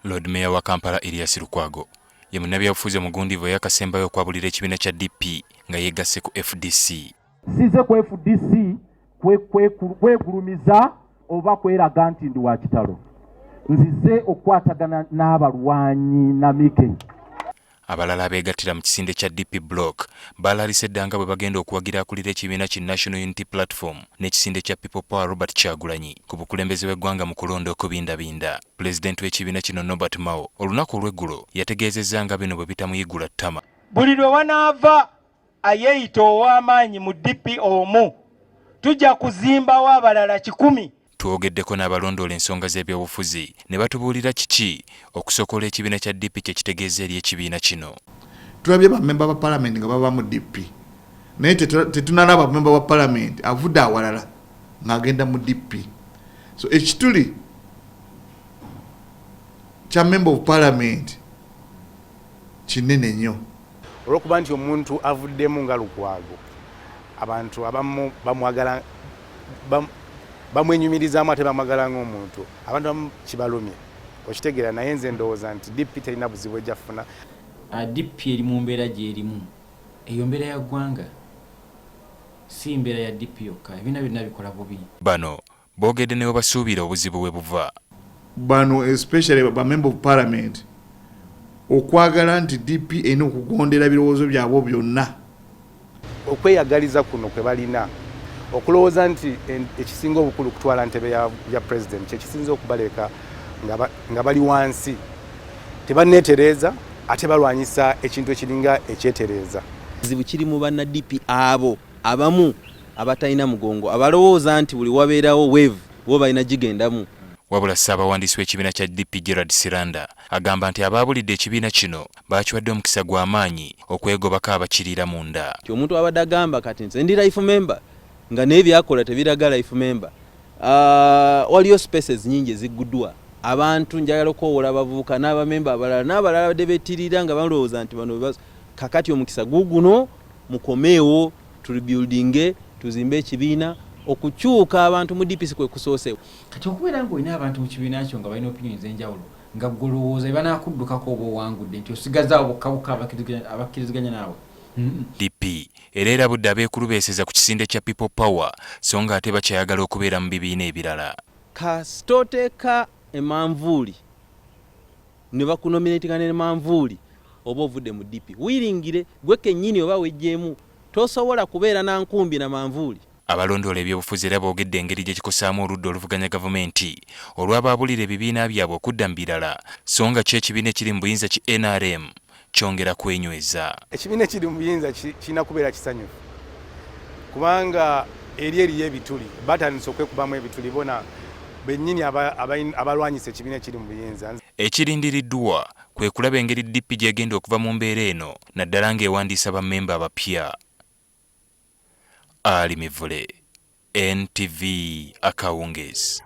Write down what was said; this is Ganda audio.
Lord Mayor wa Kampala Erias Lukwago ye munnabyabufuzi omugundivu yakasembayo okwabulira ekibiina kya DP nga yegasse ku FDC. Size ku FDC kwegulumiza oba kweraga nti ndi wa kitalo. Nzize okwatagana n'abalwanyi na Mike. Abalala abeegattira mu kisinde kya DP Block balaalise eddanga bwe bagenda okuwagira akulira ekibiina ki National Unity Platform n'ekisinde kya People Power Robert Kyagulanyi ku bukulembeze bw'eggwanga mu kulonda okubindabinda. Pulezidenti w'ekibiina kino Norbert Mao olunaku olw'eggulo yategeezezza nga bino bwe bitamuyigula ttama. Buli lwe wanaava ayeeyita ow'amaanyi mu DP omu tujja kuzimbawo abalala 100. Twogeddeko n'abalondoola ensonga z'ebyobufuzi ne batubuulira kiki okusokola ekibiina kya DP kye kitegeeza eri ekibiina kino. Tulabye bammemba ba palamenti nga baba mu DP naye tetunalaba bammemba ba palamenti avudde awalala ng'agenda mu DP. So ekituli kya member of parliament kinene nnyo. Olw'okuba nti omuntu avuddemu nga Lukwago abantu abamu bamwagala bamwenyumirizaamu ate bamwagala ng'omuntu abantu bamu kibalumye okitegeera naye nze ndowooza nti DP terina buzibu ejjafuna. DP eri mu mbeera gy'erimu eyo mbeera ya ggwanga si mbeera ya DP yokka ebiina byonna bikola bubi. Bano boogedde ne basuubira obuzibu bwe buva. Bano especially ba member of parliament okwagala nti DP erina okugondera birowoozo byabwe byonna. Okweyagaliza kuno kwe balina okulowooza nti ekisinga obukulu kutwala ntebe ya president kyekisinza okubaleka nga bali wansi tebanneetereeza ate balwanyisa ekintu ekiringa ekyetereeza. Kizibu kiri mu banna DP abo abamu abatalina mugongo abalowooza nti buli wabeerawo wave bo balina gigendamu. Wabula ssaabawandiisi w'ekibiina kya DP Gerald Siranda agamba nti abaabulidde ekibiina kino baakiwadde omukisa gw'amaanyi okwegobako abakiriira munda. Omuntu abadde agamba kati nze ndi life member nga n'ebyakola tebiraga life member. Waliyo spaces nyingi ezigguddwa abantu njagala okwowola abavubuka n'abamemba abalala n'abalala badde beetirira nga balowooza nti bano kakati omukisa guguno mukomeewo tulibuildinge tuzimbe ekibiina okukyuka abantu mu DP kwe kusoose. Kati okubeera ng'olina abantu mu kibiina kyo nga balina opinions enjawulo nga golowooza ebanakuddukako oba owangudde nti osigazaawo bokkabuka abakkiriziganya naawe. DP era erabudde abeekulu beeseza ku kisinde kya People Power so nga ate bakyayagala okubeera mu bibiina ebirala. Kasitooteeka emanvuuli ne bakunominatinga n'emanvuuli oba ovudde mu DP wiringire gwe kennyini oba wejjeemu tosobola kubeera na nkumbi na manvuuli. Abalondoola ebyobufuzi era boogedde engeri gye kikosaamu oludda oluvuganya gavumenti olw'abaabulira ebibiina byabwe okudda mu birala so nga ekibiina ekiri mu buyinza ki NRM kyongera kwenyweza. Ekibiina ekiri mu buyinza kirina kubeera kisanyufu kubanga eriyo ebituli batandise okwekubamu ebituli bona bennyini abalwanyisa ekibiina ekiri mu buyinza. Ekirindiriddwa kwe kulaba engeri DP gy'egenda okuva mu mbeera eno naddala ng'ewandiisa bammemba abapya. Ali Mivule, NTV Akawungeezi.